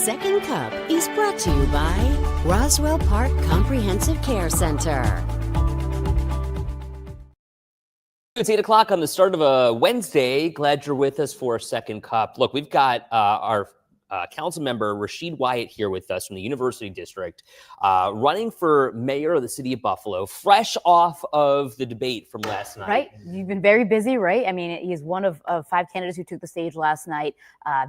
Second Cup is brought to you by Roswell Park Comprehensive Care Center. It's 8 o'clock on the start of a Wednesday. Glad you're with us for Second Cup. Look, we've got our council member Rasheed Wyatt here with us from the University District, running for mayor of the city of Buffalo, fresh off of the debate from last night. Right. You've been very busy, right? I mean, he's one of 5 candidates who took the stage last night.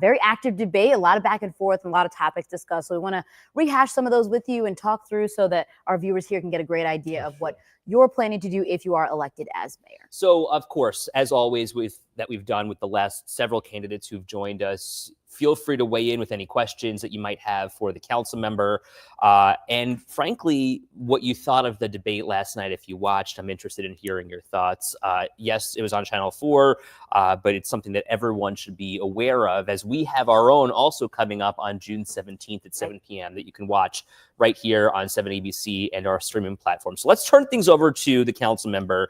Very active debate, a lot of back and forth, and a lot of topics discussed. So we want to rehash some of those with you and talk through so that our viewers here can get a great idea of what you're planning to do if you are elected as mayor. So, of course, as always, we've done with the last several candidates who've joined us, feel free to weigh in with any questions that you might have for the council member. And frankly, what you thought of the debate last night, if you watched. I'm interested in hearing your thoughts. Yes, it was on Channel 4, but it's something that everyone should be aware of, as we have our own also coming up on June 17th at 7 p.m. that you can watch right here on 7 ABC and our streaming platform. So let's turn things over to the council member.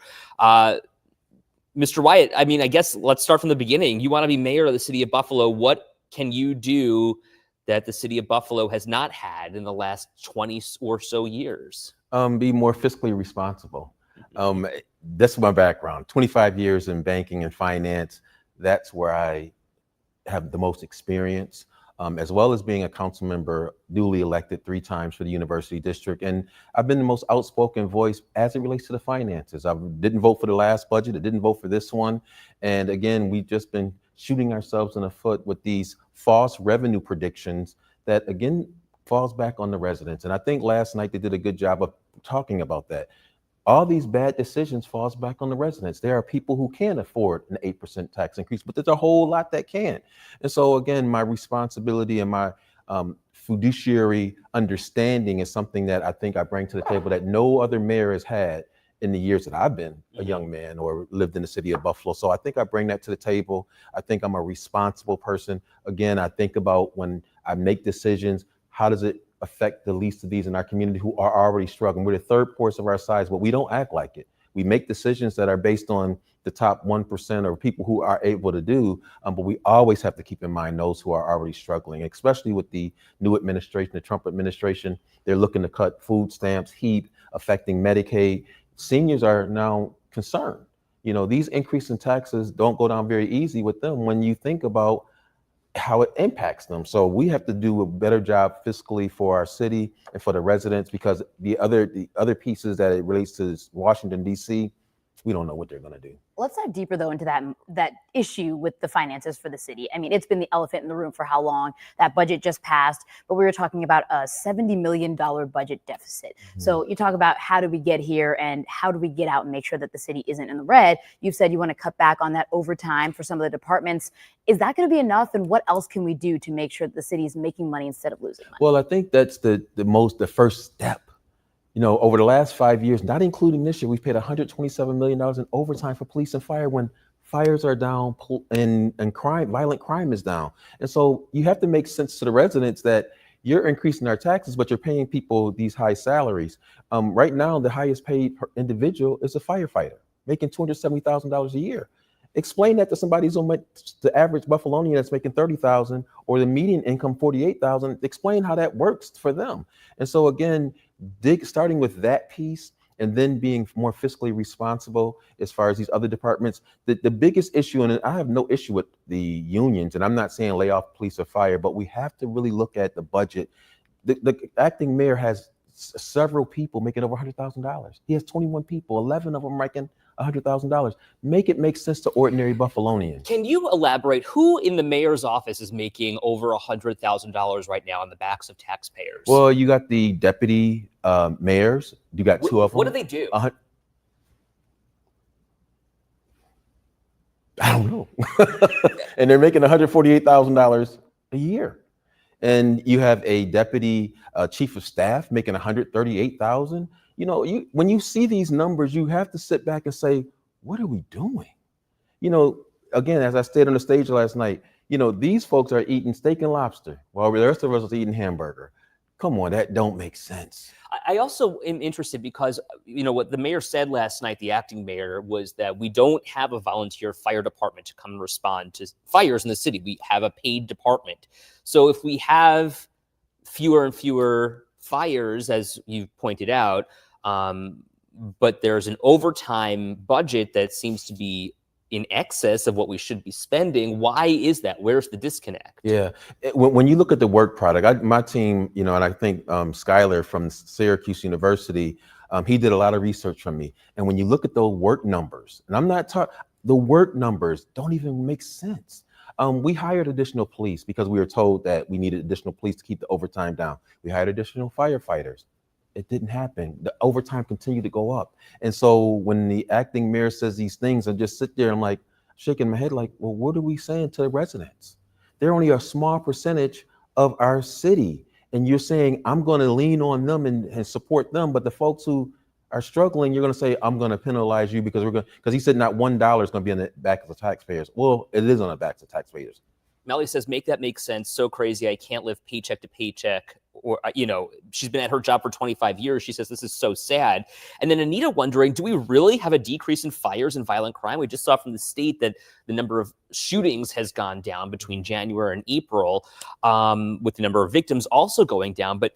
Mr. Wyatt, I mean, I guess let's start from the beginning. You want to be mayor of the city of Buffalo. What can you do that the city of Buffalo has not had in the last 20 or so years? Be more fiscally responsible. That's my background. 25 years in banking and finance. That's where I have the most experience, as well as being a council member, newly elected 3 times for the University District. And I've been the most outspoken voice as it relates to the finances. I didn't vote for the last budget. I didn't vote for this one. And again, we've just been shooting ourselves in the foot with these false revenue predictions that, again, falls back on the residents. And I think last night they did a good job of talking about that. All these bad decisions falls back on the residents. There are people who can't afford an 8% tax increase, but there's a whole lot that can't. And so again, my responsibility and my fiduciary understanding is something that I think I bring to the table that no other mayor has had in the years that I've been a young man or lived in the city of Buffalo. So I think I bring that to the table. I think I'm a responsible person. Again, I think about when I make decisions, how does it affect the least of these in our community who are already struggling? We're the third poorest of our size, but we don't act like it. We make decisions that are based on the top 1% or people who are able to do, but we always have to keep in mind those who are already struggling, especially with the new administration, the Trump administration. They're looking to cut food stamps, HEAP, affecting Medicaid. Seniors are now concerned. You know, these increase in taxes don't go down very easy with them when you think about how it impacts them. So we have to do a better job fiscally for our city and for the residents, because the other pieces that it relates to Washington, D.C., we don't know what they're going to do. Let's dive deeper, though, into that issue with the finances for the city. I mean, it's been the elephant in the room for how long? That budget just passed, but we were talking about a $70 million budget deficit. So you talk about how do we get here and how do we get out and make sure that the city isn't in the red? You've said you want to cut back on that overtime for some of the departments. Is that going to be enough? And what else can we do to make sure that the city is making money instead of losing money? Well, I think that's the first step. You know, over the last 5 years, not including this year, we've paid $127 million in overtime for police and fire when fires are down and violent crime is down. And so you have to make sense to the residents that you're increasing our taxes, but you're paying people these high salaries. Right now, the highest paid individual is a firefighter, making $270,000 a year. Explain that to somebody who's the average Buffalonian that's making $30,000 or the median income $48,000. Explain how that works for them. And so again, starting with that piece and then being more fiscally responsible as far as these other departments. The biggest issue, and I have no issue with the unions, and I'm not saying lay off police or fire, but we have to really look at the budget. The acting mayor has several people making over $100,000. He has 21 people, 11 of them making $100,000. Make it make sense to ordinary Buffalonians. Can you elaborate who in the mayor's office is making over $100,000 right now on the backs of taxpayers? Well, you got the deputy mayors. You got 2 of them. What do they do? I don't know. And they're making $148,000 a year. And you have a deputy chief of staff making $138,000. You know, when you see these numbers, you have to sit back and say, what are we doing? You know, again, as I stayed on the stage last night, you know, these folks are eating steak and lobster while the rest of us are eating hamburger. Come on, that don't make sense. I also am interested because, you know, what the mayor said last night, the acting mayor, was that we don't have a volunteer fire department to come and respond to fires in the city. We have a paid department. So if we have fewer and fewer fires, as you've pointed out, but there's an overtime budget that seems to be in excess of what we should be spending. Why is that? Where's the disconnect? Yeah, when you look at the work product, my team, and I think Skylar from Syracuse University, he did a lot of research from me. And when you look at those work numbers, and I'm not talking, the work numbers don't even make sense. We hired additional police because we were told that we needed additional police to keep the overtime down. We hired additional firefighters. It didn't happen. The overtime continued to go up. And so when the acting mayor says these things, I just sit there, I'm like shaking my head like, well, what are we saying to the residents? They're only a small percentage of our city. And you're saying, I'm going to lean on them and support them. But the folks who are struggling, you're going to say, I'm going to penalize you because because he said not $1 is going to be on the back of the taxpayers. Well, it is on the backs of taxpayers. Melly says, make that make sense. So crazy. I can't live paycheck to paycheck. Or, she's been at her job for 25 years. She says, this is so sad. And then Anita wondering, do we really have a decrease in fires and violent crime? We just saw from the state that the number of shootings has gone down between January and April, with the number of victims also going down. But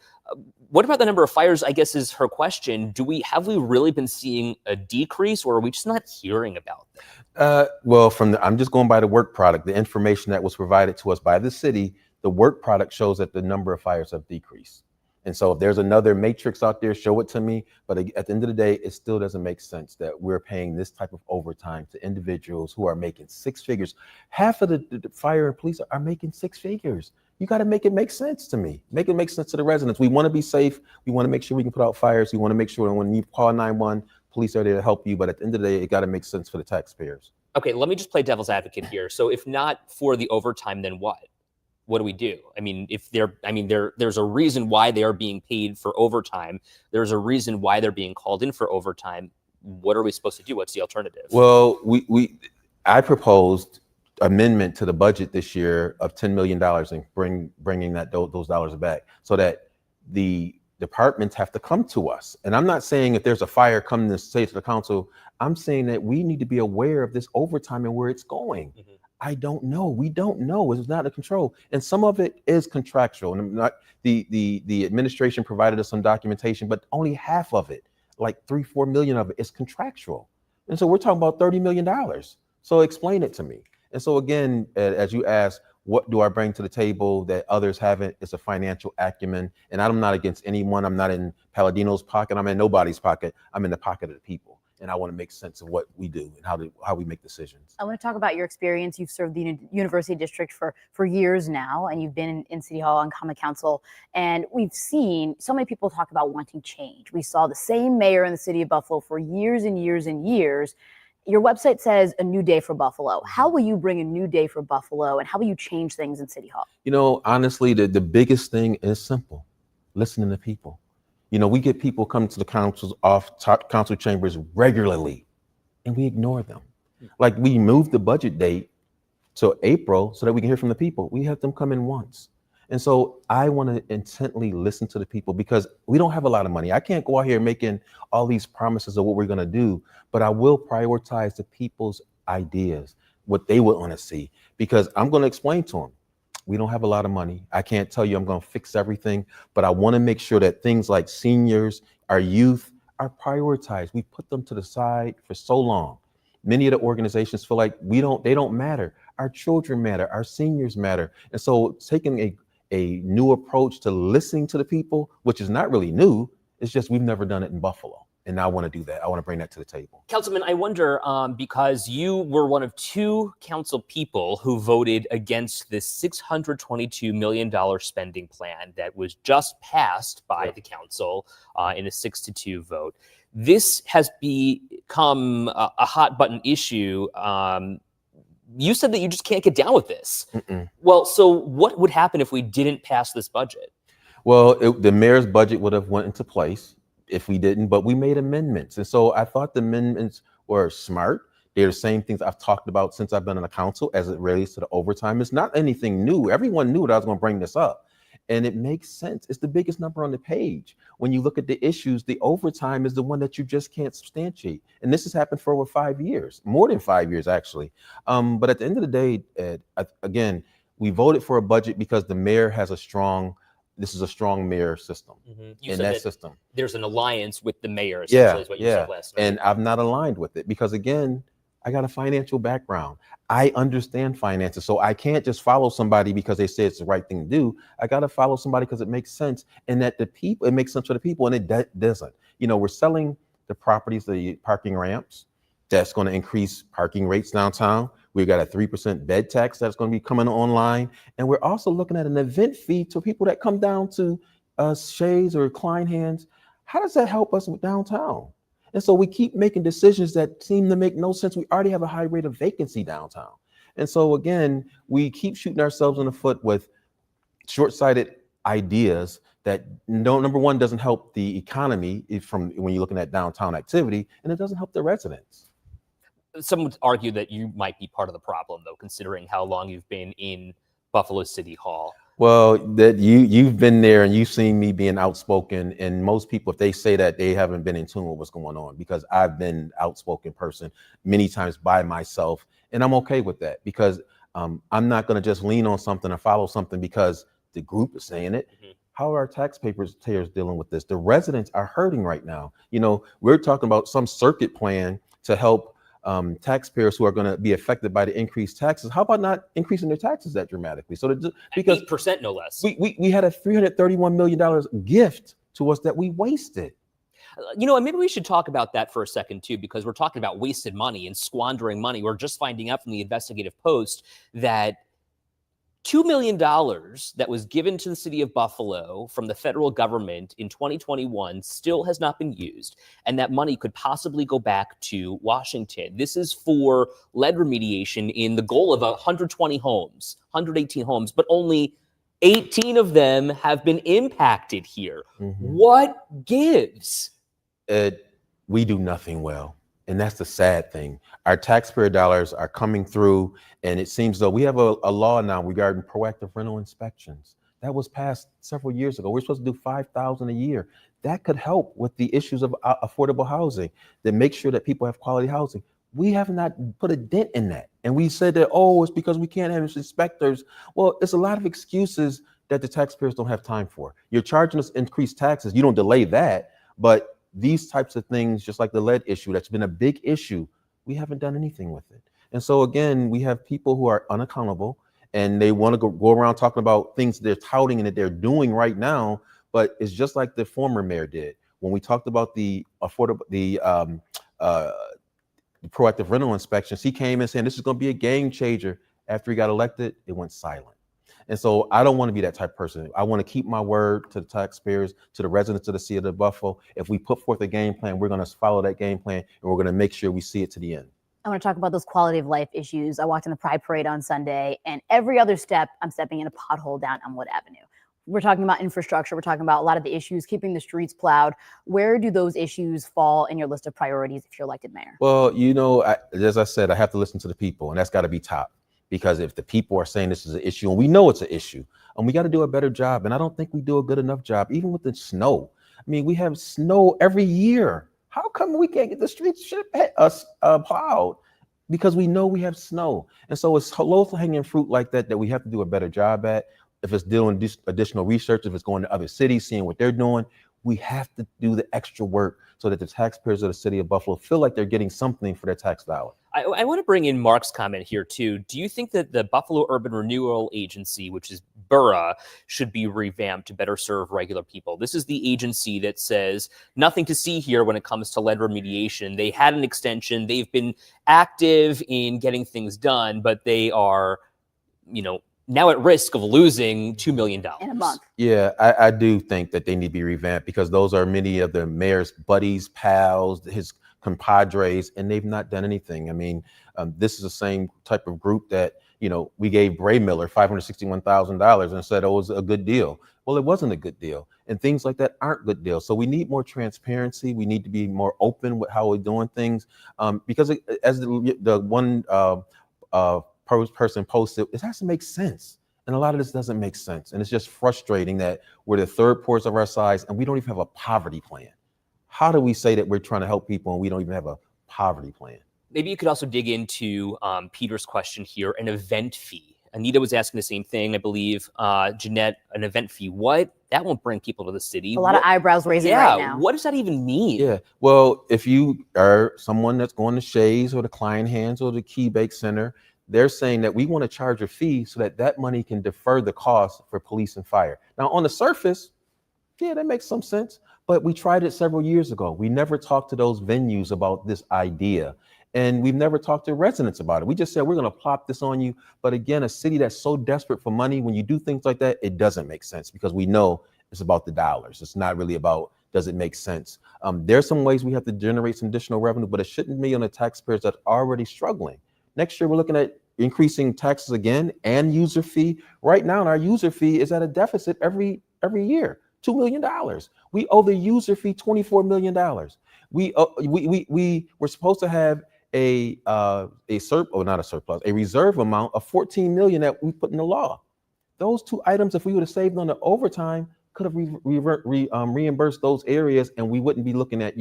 what about the number of fires, I guess, is her question. Have we really been seeing a decrease, or are we just not hearing about them? Well, I'm just going by the work product, the information that was provided to us by the city. The work product shows that the number of fires have decreased. And so if there's another matrix out there, show it to me. But at the end of the day, it still doesn't make sense that we're paying this type of overtime to individuals who are making six figures. Half of the fire and police are making six figures. You got to make it make sense to me. Make it make sense to the residents. We want to be safe. We want to make sure we can put out fires. We want to make sure that when you call 911, police are there to help you. But at the end of the day, it got to make sense for the taxpayers. Okay, let me just play devil's advocate here. So if not for the overtime, then what? What do we do? I mean, there's a reason why they are being paid for overtime. There's a reason why they're being called in for overtime. What are we supposed to do? What's the alternative? Well, I proposed amendment to the budget this year of $10 million and bringing those dollars back so that the departments have to come to us. And I'm not saying if there's a fire, come to say to the council. I'm saying that we need to be aware of this overtime and where it's going. Mm-hmm. I don't know. We don't know. It's not in control. And some of it is contractual. And I'm not, the administration provided us some documentation, but only half of it, like 3-4 million of it, is contractual. And so we're talking about $30 million. So explain it to me. And so again, as you asked, what do I bring to the table that others haven't? It's a financial acumen. And I'm not against anyone. I'm not in Palladino's pocket. I'm in nobody's pocket. I'm in the pocket of the people. And I want to make sense of what we do and how we make decisions. I want to talk about your experience. You've served the university district for years now, and you've been in City Hall and Common Council. And we've seen so many people talk about wanting change. We saw the same mayor in the city of Buffalo for years and years and years. Your website says a new day for Buffalo. How will you bring a new day for Buffalo, and how will you change things in City Hall? Honestly, the biggest thing is simple: listening to people. We get people coming to the council chambers regularly, and we ignore them. Like, we moved the budget date to April so that we can hear from the people. We have them come in once. And so I want to intently listen to the people because we don't have a lot of money. I can't go out here making all these promises of what we're going to do, but I will prioritize the people's ideas, what they would want to see, because I'm going to explain to them. We don't have a lot of money. I can't tell you I'm going to fix everything, but I want to make sure that things like seniors, our youth, are prioritized. We put them to the side for so long. Many of the organizations feel like they don't matter. Our children matter. Our seniors matter. And so taking a new approach to listening to the people, which is not really new, it's just we've never done it in Buffalo. And I want to do that. I want to bring that to the table. Councilman, I wonder, because you were one of two council people who voted against this $622 million spending plan that was just passed by the council in a 6-2 vote. This has become a hot button issue. You said that you just can't get down with this. Mm-mm. Well, so what would happen if we didn't pass this budget? Well, the mayor's budget would have went into place if we didn't, but we made amendments. And so I thought the amendments were smart. They're the same things I've talked about since I've been on the council as it relates to the overtime. It's not anything new. Everyone knew that I was going to bring this up. And it makes sense. It's the biggest number on the page. When you look at the issues, the overtime is the one that you just can't substantiate. And this has happened for over 5 years, more than 5 years, actually. But at the end of the day, Ed, again, we voted for a budget because the mayor has a strong this is a strong mayor system. You in said that that system. there's an alliance with the mayor, essentially, is what you said last night. And I'm not aligned with it because, again, I got a financial background. I understand finances, so I can't just follow somebody because they say it's the right thing to do. I got to follow somebody because it makes sense, and that it makes sense for the people, and it doesn't. We're selling the properties, the parking ramps. That's going to increase parking rates downtown. We've got a 3% bed tax that's going to be coming online. And we're also looking at an event fee to people that come down to Shays or Klein Hands. How does that help us with downtown? And so we keep making decisions that seem to make no sense. We already have a high rate of vacancy downtown. And so, again, we keep shooting ourselves in the foot with short-sighted ideas that, number one, doesn't help the economy from when you're looking at downtown activity, and it doesn't help the residents. Some would argue that you might be part of the problem, though, considering how long you've been in Buffalo City Hall. Well, that you've been there and you've seen me being outspoken, and most people, if they say that, they haven't been in tune with what's going on, because I've been outspoken person many times by myself, and I'm okay with that, because I'm not going to just lean on something or follow something because the group is saying it. How are our taxpayers dealing with this? The residents are hurting right now. We're talking about some circuit plan to help taxpayers who are going to be affected by the increased taxes. How about not increasing their taxes that dramatically? So because 8% no less. We had a $331 million gift to us that we wasted. And maybe we should talk about that for a second too, because we're talking about wasted money and squandering money. We're just finding out from the investigative Post that $2 million that was given to the city of Buffalo from the federal government in 2021 still has not been used, and that money could possibly go back to Washington. This is for lead remediation in the goal of 120 homes, 118 homes, but only 18 of them have been impacted here. What gives? We do nothing well. And that's the sad thing. Our taxpayer dollars are coming through, and it seems though we have a law now regarding proactive rental inspections. That was passed several years ago. We're supposed to do 5,000 a year. That could help with the issues of affordable housing, that make sure that people have quality housing. We have not put a dent in that. And we said that, it's because we can't have inspectors. Well, it's a lot of excuses that the taxpayers don't have time for. You're charging us increased taxes. You don't delay that, but these types of things, just like the lead issue, that's been a big issue, we haven't done anything with it. And so, again, we have people who are unaccountable, and they want to go around talking about things they're touting and that they're doing right now. But it's just like the former mayor did when we talked about the proactive rental inspections. He came in saying this is going to be a game changer. After he got elected, it went silent. And so I don't want to be that type of person. I want to keep my word to the taxpayers, to the residents of the city of Buffalo. If we put forth a game plan, we're going to follow that game plan, and we're going to make sure we see it to the end. I want to talk about those quality of life issues. I walked in the Pride Parade on Sunday, and every other step, I'm stepping in a pothole down Elmwood Avenue. We're talking about infrastructure. We're talking about a lot of the issues, keeping the streets plowed. Where do those issues fall in your list of priorities if you're elected mayor? Well, as I said, I have to listen to the people, and that's got to be top. Because if the people are saying this is an issue, and we know it's an issue, and we got to do a better job. And I don't think we do a good enough job, even with the snow. I mean, we have snow every year. How come we can't get the streets plowed? Because we know we have snow. And so it's low-hanging fruit like that we have to do a better job at. If it's doing additional research, if it's going to other cities, seeing what they're doing, we have to do the extra work so that the taxpayers of the city of Buffalo feel like they're getting something for their tax dollar. I want to bring in Mark's comment here too. Do you think that the Buffalo Urban Renewal Agency, which is BURRA, should be revamped to better serve regular people? This is the agency that says nothing to see here when it comes to lead remediation. They had an extension. They've been active in getting things done, but they are, now at risk of losing $2 million in a month. Yeah, I do think that they need to be revamped, because those are many of the mayor's buddies, pals, his compadres, and they've not done anything. I mean, this is the same type of group that, we gave Bray Miller $561,000 and said it was a good deal. Well, it wasn't a good deal. And things like that aren't good deals. So we need more transparency. We need to be more open with how we're doing things. Because as the one person posted, it has to make sense. And a lot of this doesn't make sense. And it's just frustrating that we're the third poorest of our size, and we don't even have a poverty plan. How do we say that we're trying to help people and we don't even have a poverty plan? Maybe you could also dig into Peter's question here, an event fee. Anita was asking the same thing, I believe. Jeanette, an event fee. What? That won't bring people to the city. A lot of eyebrows raising right now. What does that even mean? Yeah. Well, if you are someone that's going to Shays or the Klein Hands or the Key Bake Center, they're saying that we want to charge a fee so that that money can defer the cost for police and fire. Now, on the surface, yeah, that makes some sense. But we tried it several years ago. We never talked to those venues about this idea. And we've never talked to residents about it. We just said, we're going to plop this on you. But again, a city that's so desperate for money, when you do things like that, it doesn't make sense because we know it's about the dollars. It's not really about, does it make sense? There's some ways we have to generate some additional revenue, but it shouldn't be on the taxpayers that are already struggling. Next year, we're looking at increasing taxes again and user fee. Right now, our user fee is at a deficit every year, $2 million. We owe the user fee $24 million. We were supposed to have a reserve amount of $14 million that we put in the law. Those two items, if we would have saved on the overtime, could have reimbursed those areas, and we wouldn't be looking at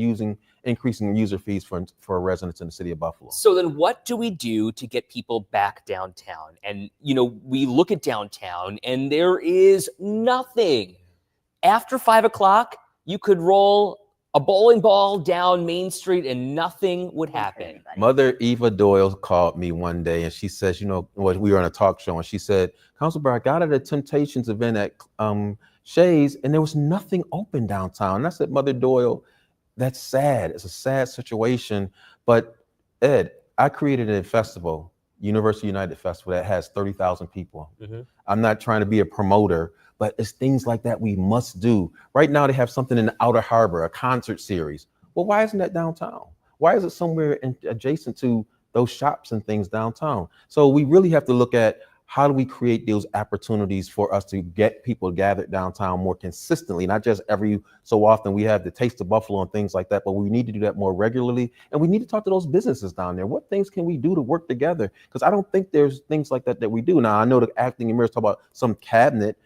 increasing user fees for residents in the city of Buffalo. So then what do we do to get people back downtown? And, we look at downtown and there is nothing. After 5 o'clock, you could roll a bowling ball down Main Street and nothing would happen. Mother Eva Doyle called me one day and she says, we were on a talk show and she said, Councilor, I got at a Temptations event at Shays and there was nothing open downtown. And I said, Mother Doyle, that's sad. It's a sad situation. But Ed, I created a festival, University United Festival, that has 30,000 people. Mm-hmm. I'm not trying to be a promoter, but it's things like that we must do. Right now, they have something in the Outer Harbor, a concert series. Well, why isn't that downtown? Why is it somewhere adjacent to those shops and things downtown? So we really have to look at how do we create those opportunities for us to get people gathered downtown more consistently, not just every so often. We have the Taste of Buffalo and things like that, but we need to do that more regularly. And we need to talk to those businesses down there. What things can we do to work together? Because I don't think there's things like that we do. Now, I know the acting mayors talk about some cabinet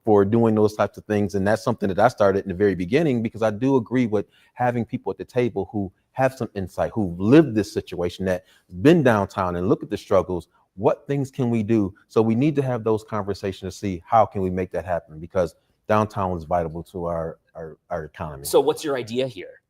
for doing those types of things. And that's something that I started in the very beginning, because I do agree with having people at the table who have some insight, who've lived this situation, that's been downtown and look at the struggles. What things can we do? So we need to have those conversations to see how can we make that happen, because downtown is vital to our economy. So what's your idea here?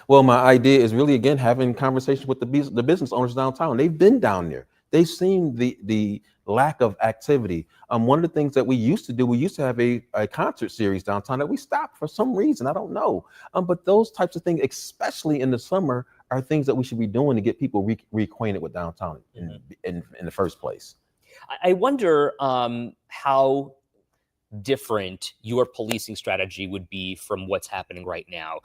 Well, my idea is really, again, having conversations with the business owners downtown. They've been down there. They've seen the lack of activity. One of the things that we used to do, we used to have a concert series downtown that we stopped for some reason. I don't know. But those types of things, especially in the summer, are things that we should be doing to get people reacquainted with downtown in the first place. I wonder how different your policing strategy would be from what's happening right now.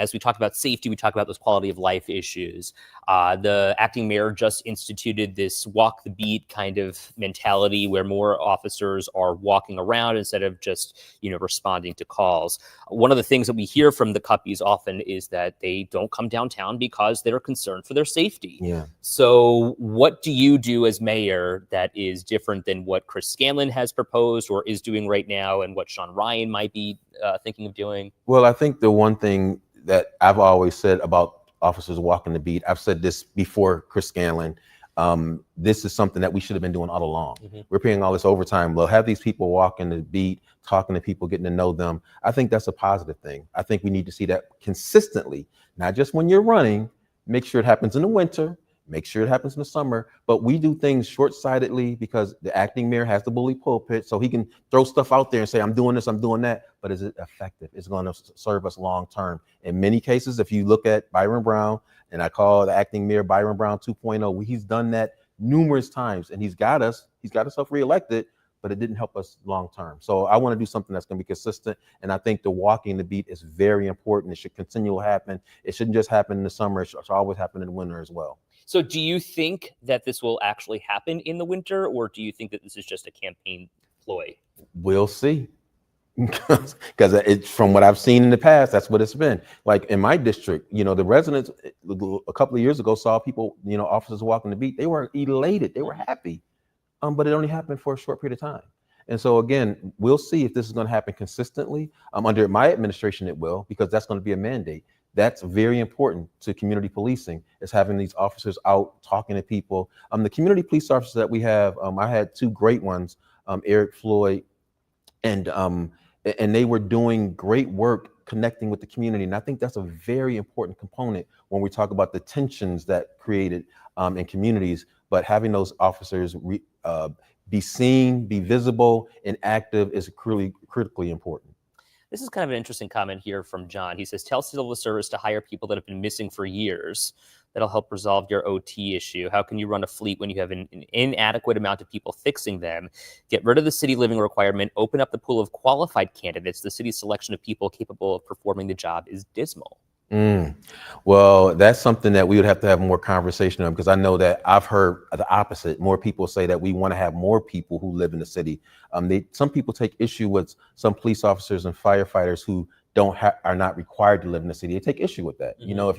As we talked about safety, we talked about those quality of life issues. The acting mayor just instituted this walk the beat kind of mentality where more officers are walking around instead of just, responding to calls. One of the things that we hear from the Cuppies often is that they don't come downtown because they're concerned for their safety. Yeah. So what do you do as mayor that is different than what Chris Scanlon has proposed or is doing right now, and what Sean Ryan might be thinking of doing? Well, I think the one thing that I've always said about officers walking the beat, I've said this before Chris Scanlon, this is something that we should have been doing all along. Mm-hmm. We're paying all this overtime. We'll have these people walking the beat, talking to people, getting to know them. I think that's a positive thing. I think we need to see that consistently, not just when you're running. Make sure it happens in the winter. Make sure it happens in the summer, but we do things short-sightedly because the acting mayor has the bully pulpit, so he can throw stuff out there and say, I'm doing this, I'm doing that, but is it effective? It's going to serve us long-term. In many cases, if you look at Byron Brown, and I call the acting mayor Byron Brown 2.0, he's done that numerous times, and he's got himself reelected, but it didn't help us long-term. So I want to do something that's going to be consistent, and I think the walking the beat is very important. It should continue to happen. It shouldn't just happen in the summer. It should always happen in the winter as well. So do you think that this will actually happen in the winter, or do you think that this is just a campaign ploy? We'll see. Because from what I've seen in the past, that's what it's been. Like in my district, the residents a couple of years ago saw people, officers walking the beat. They were elated. They were happy. But it only happened for a short period of time. And so, again, we'll see if this is going to happen consistently. Under my administration, it will, because that's going to be a mandate. That's very important to community policing, is having these officers out talking to people. The community police officers that we have, I had two great ones, Eric Floyd, and they were doing great work connecting with the community. And I think that's a very important component when we talk about the tensions that created in communities. But having those officers be seen, be visible, and active is critically important. This is kind of an interesting comment here from John. He says, tell civil service to hire people that have been missing for years. That'll help resolve your OT issue. How can you run a fleet when you have an inadequate amount of people fixing them? Get rid of the city living requirement, open up the pool of qualified candidates. The city's selection of people capable of performing the job is dismal. Well, that's something that we would have to have more conversation on, because I know that I've heard the opposite. More people say that we want to have more people who live in the city. Some people take issue with some police officers and firefighters who are not required to live in the city. They take issue with that. You know,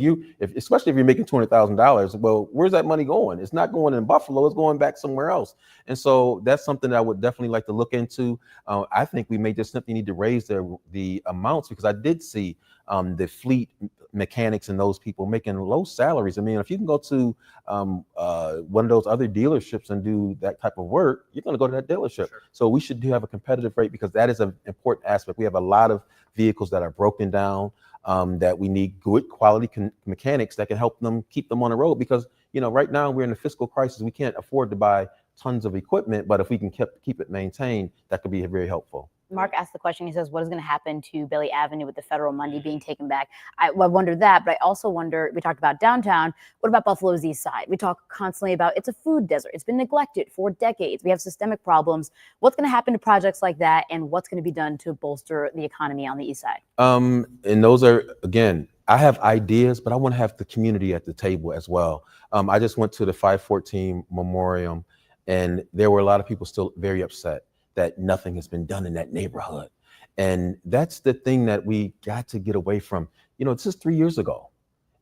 especially if you're making $200,000, well, where's that money going? It's not going in Buffalo. It's going back somewhere else. And so that's something that I would definitely like to look into. I think we may just simply need to raise the amounts, because I did see the fleet mechanics and those people making low salaries. I mean, if you can go to one of those other dealerships and do that type of work, you're going to go to that dealership. Sure. So we should have a competitive rate, because that is an important aspect. We have a lot of vehicles that are broken down, that we need good quality mechanics that can help them keep them on the road, because, you know, right now we're in a fiscal crisis. We can't afford to buy tons of equipment, but if we can keep it maintained, that could be very helpful. Mark asked the question. He says, what is going to happen to Bailey Avenue with the federal money being taken back? I wonder that, but I also wonder, we talked about downtown. What about Buffalo's East Side? We talk constantly about it's a food desert. It's been neglected for decades. We have systemic problems. What's going to happen to projects like that, and what's going to be done to bolster the economy on the East Side? And those are, again, I have ideas, but I want to have the community at the table as well. I just went to the 514 Memoriam, and there were a lot of people still very upset that nothing has been done in that neighborhood. And that's the thing that we got to get away from. You know, this is 3 years ago,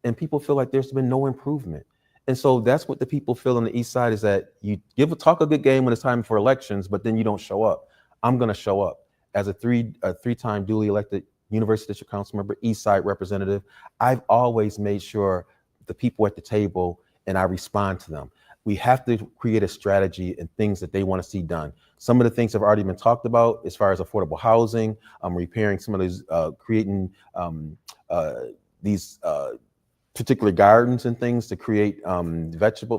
and people feel like there's been no improvement. And so that's what the people feel on the East Side, is that you talk a good game when it's time for elections, but then you don't show up. I'm gonna show up as a three-time duly elected University District Council member, East Side representative. I've always made sure the people at the table, and I respond to them. We have to create a strategy and things that they want to see done. Some of the things have already been talked about as far as affordable housing, repairing some of these, creating these particular gardens and things to create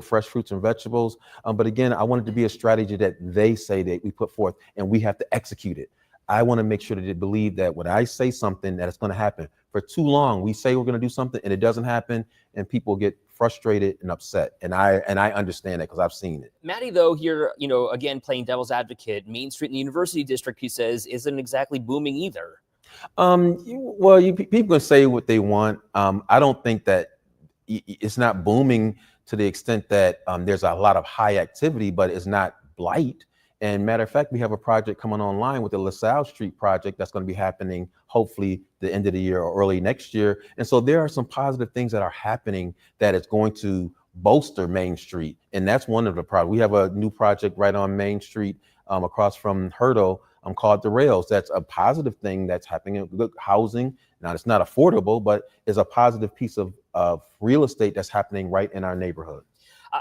fresh fruits and vegetables. But again, I want it to be a strategy that they say that we put forth, and we have to execute it. I want to make sure that they believe that when I say something, that it's going to happen. For too long, we say we're going to do something and it doesn't happen, and people get frustrated and upset. And I understand that, because I've seen it. Matty, though, here, you know, again, playing devil's advocate, Main Street in the University District, he says, isn't exactly booming either. People can say what they want. I don't think that it's not booming to the extent that there's a lot of high activity, but it's not blight. And matter of fact, we have a project coming online with the LaSalle Street project that's going to be happening hopefully the end of the year or early next year. And so there are some positive things that are happening that is going to bolster Main Street. And that's one of the projects. We have a new project right on Main Street across from Hurdle called The Rails. That's a positive thing that's happening. Good housing. Now, it's not affordable, but it's a positive piece of real estate that's happening right in our neighborhood.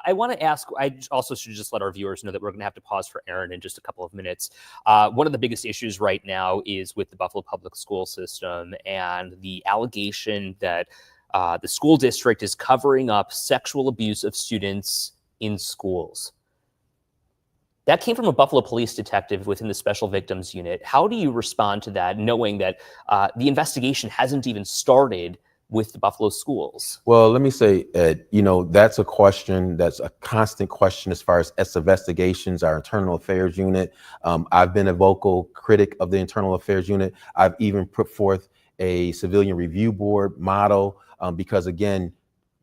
I want to ask, I also should just let our viewers know that we're going to have to pause for Aaron in just a couple of minutes. One of the biggest issues right now is with the Buffalo public school system and the allegation that the school district is covering up sexual abuse of students in schools. That came from a Buffalo police detective within the Special Victims Unit. How do you respond to that, knowing that the investigation hasn't even started with the Buffalo schools? Well, let me say, Ed, you know, that's a question, that's a constant question as far as investigations, our internal affairs unit. I've been a vocal critic of the internal affairs unit. I've even put forth a civilian review board model because, again,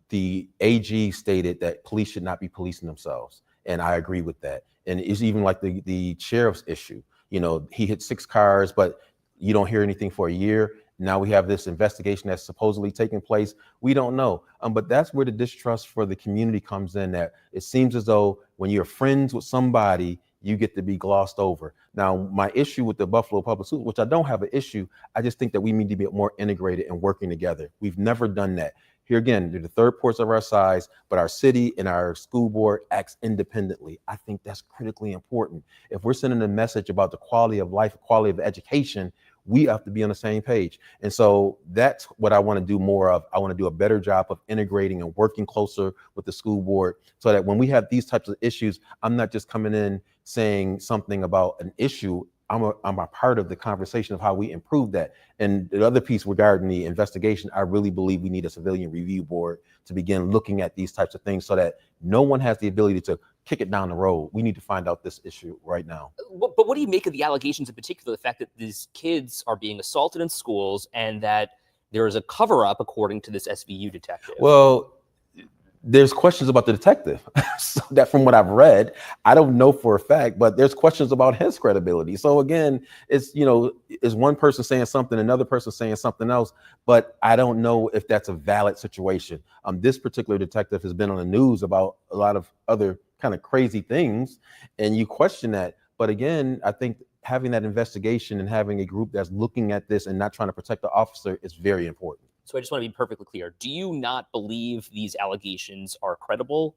the AG stated that police should not be policing themselves. And I agree with that. And it's even like the sheriff's issue. You know, he hit 6 cars, but you don't hear anything for a year. Now we have this investigation that's supposedly taking place. We don't know. But that's where the distrust for the community comes in, that it seems as though when you're friends with somebody, you get to be glossed over. Now, my issue with the Buffalo Public Schools, which I don't have an issue, I just think that we need to be more integrated and working together. We've never done that. Here again, they're the third ports of our size, but our city and our school board acts independently. I think that's critically important. If we're sending a message about the quality of life, quality of education, we have to be on the same page. And so that's what I want to do more of. I want to do a better job of integrating and working closer with the school board so that when we have these types of issues, I'm not just coming in saying something about an issue. I'm a part of the conversation of how we improve that. And the other piece regarding the investigation, I really believe we need a civilian review board to begin looking at these types of things so that no one has the ability to kick it down the road. We need to find out this issue right now. But what do you make of the allegations, in particular, the fact that these kids are being assaulted in schools and that there is a cover-up, according to this SVU detective? Well, there's questions about the detective. So that from what I've read, I don't know for a fact, but there's questions about his credibility. So again, it's, is one person saying something, another person saying something else, but I don't know if that's a valid situation. This particular detective has been on the news about a lot of other kind of crazy things, and you question that. But again, I think having that investigation and having a group that's looking at this and not trying to protect the officer is very important. So I just want to be perfectly clear. Do you not believe these allegations are credible?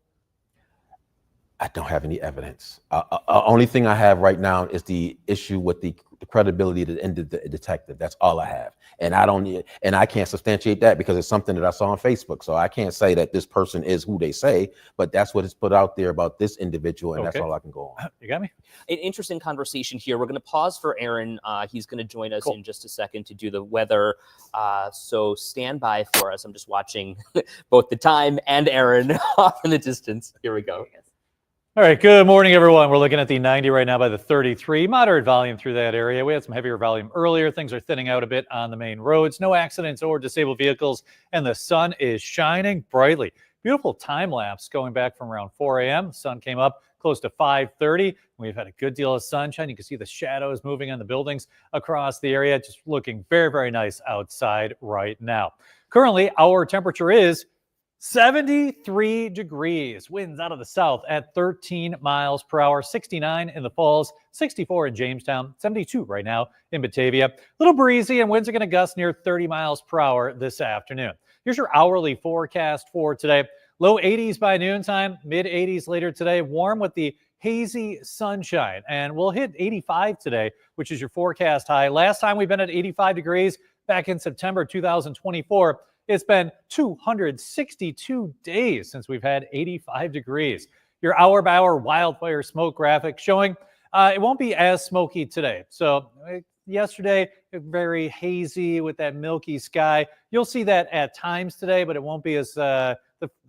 I don't have any evidence. Only thing I have right now is the issue with the credibility of the detective. That's all I have, and I can't substantiate that because it's something that I saw on Facebook. So I can't say that this person is who they say, but that's what is put out there about this individual, and that's all I can go on. You got me. An interesting conversation here. We're going to pause for Aaron. He's going to join us in just a second to do the weather. So stand by for us. I'm just watching both the time and Aaron off in the distance. Here we go. All right, good morning, everyone. We're looking at the 90 right now by the 33. Moderate volume through that area. We had some heavier volume earlier. Things are thinning out a bit on the main roads. No accidents or disabled vehicles, and the sun is shining brightly. Beautiful time lapse going back from around 4 a.m. The sun came up close to 5:30. We've had a good deal of sunshine. You can see the shadows moving on the buildings across the area. Just looking very, very nice outside right now. Currently, our temperature is 73 degrees, winds out of the south at 13 miles per hour, 69 in the Falls, 64 in Jamestown, 72 right now in Batavia. A little breezy, and winds are going to gust near 30 miles per hour this afternoon. Here's your hourly forecast for today. Low 80s by noontime, mid 80s later today, warm with the hazy sunshine, and we'll hit 85 today, which is your forecast high. Last time we've been at 85 degrees back in September 2024. It's been 262 days since we've had 85 degrees. Your hour-by-hour wildfire smoke graphic showing it won't be as smoky today. So yesterday, very hazy with that milky sky. You'll see that at times today, but it won't be as the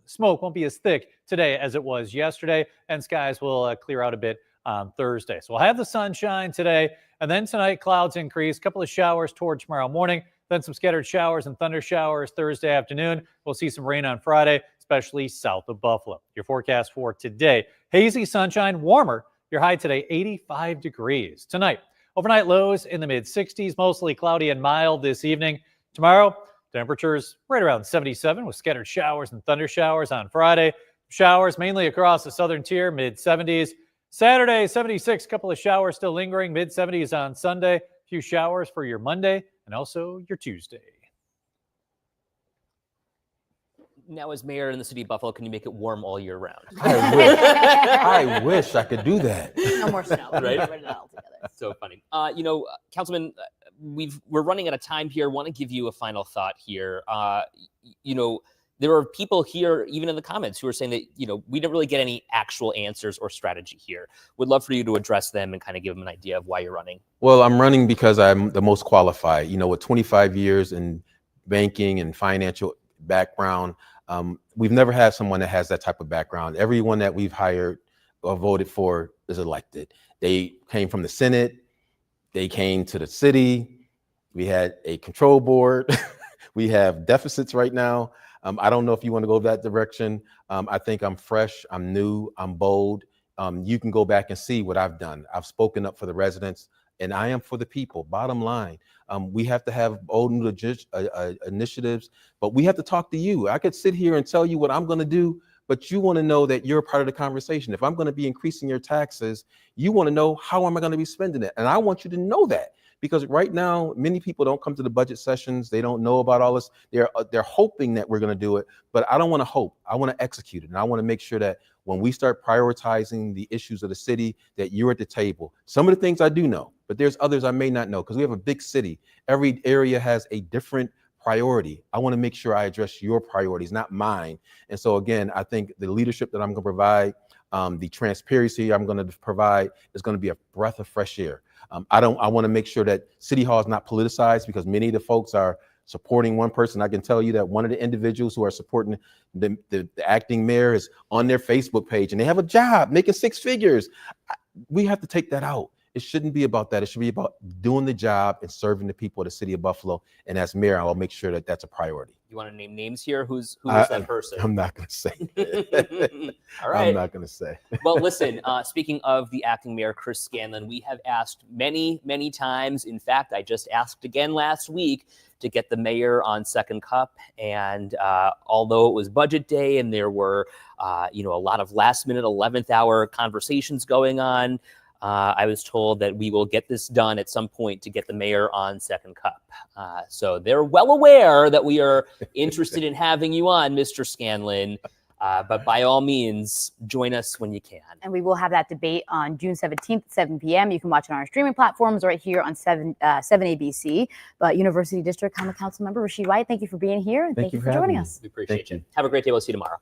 smoke won't be as thick today as it was yesterday, and skies will clear out a bit on Thursday. So we'll have the sunshine today, and then tonight clouds increase, a couple of showers toward tomorrow morning. Then some scattered showers and thunder showers Thursday afternoon. We'll see some rain on Friday, especially south of Buffalo. Your forecast for today, hazy sunshine, warmer. Your high today, 85 degrees. Tonight, overnight lows in the mid-60s, mostly cloudy and mild this evening. Tomorrow, temperatures right around 77 with scattered showers and thunder showers on Friday. Showers mainly across the southern tier, mid-70s. Saturday, 76, couple of showers still lingering, mid-70s on Sunday. A few showers for your Monday and also your Tuesday. Now, as mayor in the city of Buffalo, can you make it warm all year round? I wish I could do that. No more snow. Right? Get rid of that altogether. So funny. Councilman, we're running out of time here. I want to give you a final thought here. There are people here, even in the comments, who are saying that, we didn't really get any actual answers or strategy here. Would love for you to address them and kind of give them an idea of why you're running. Well, I'm running because I'm the most qualified. With 25 years in banking and financial background, we've never had someone that has that type of background. Everyone that we've hired or voted for is elected. They came from the Senate. They came to the city. We had a control board. We have deficits right now. I don't know if you want to go that direction. I think I'm fresh, I'm new, I'm bold. You can go back and see what I've done. I've spoken up for the residents, and I am for the people. Bottom line, we have to have bold initiatives, but we have to talk to you. I could sit here and tell you what I'm going to do, but you want to know that you're a part of the conversation. If I'm going to be increasing your taxes, you want to know how am I going to be spending it? And I want you to know that, because right now, many people don't come to the budget sessions. They don't know about all this. They're hoping that we're going to do it, but I don't want to hope. I want to execute it. And I want to make sure that when we start prioritizing the issues of the city, that you're at the table. Some of the things I do know, but there's others I may not know, because we have a big city. Every area has a different priority. I want to make sure I address your priorities, not mine. And so again, I think the leadership that I'm going to provide, the transparency I'm going to provide is going to be a breath of fresh air. I want to make sure that City Hall is not politicized, because many of the folks are supporting one person. I can tell you that one of the individuals who are supporting the acting mayor is on their Facebook page, and they have a job making 6 figures. We have to take that out. It shouldn't be about that. It should be about doing the job and serving the people of the city of Buffalo. And as mayor, I'll make sure that that's a priority. You want to name names here? Who is that person? I'm not going to say. All right. I'm not going to say. Well, listen, speaking of the acting mayor, Chris Scanlon, we have asked many, many times. In fact, I just asked again last week to get the mayor on Second Cup. And although it was budget day and there were, a lot of last minute 11th hour conversations going on, I was told that we will get this done at some point to get the mayor on Second Cup. So they're well aware that we are interested in having you on, Mr. Scanlon. But by all means, join us when you can. And we will have that debate on June 17th at 7 p.m. You can watch it on our streaming platforms right here on 7 ABC. But University District Common Council member Rasheed Wyatt, thank you for being here. And thank you for joining us. We appreciate you. Have a great day. We'll see you tomorrow.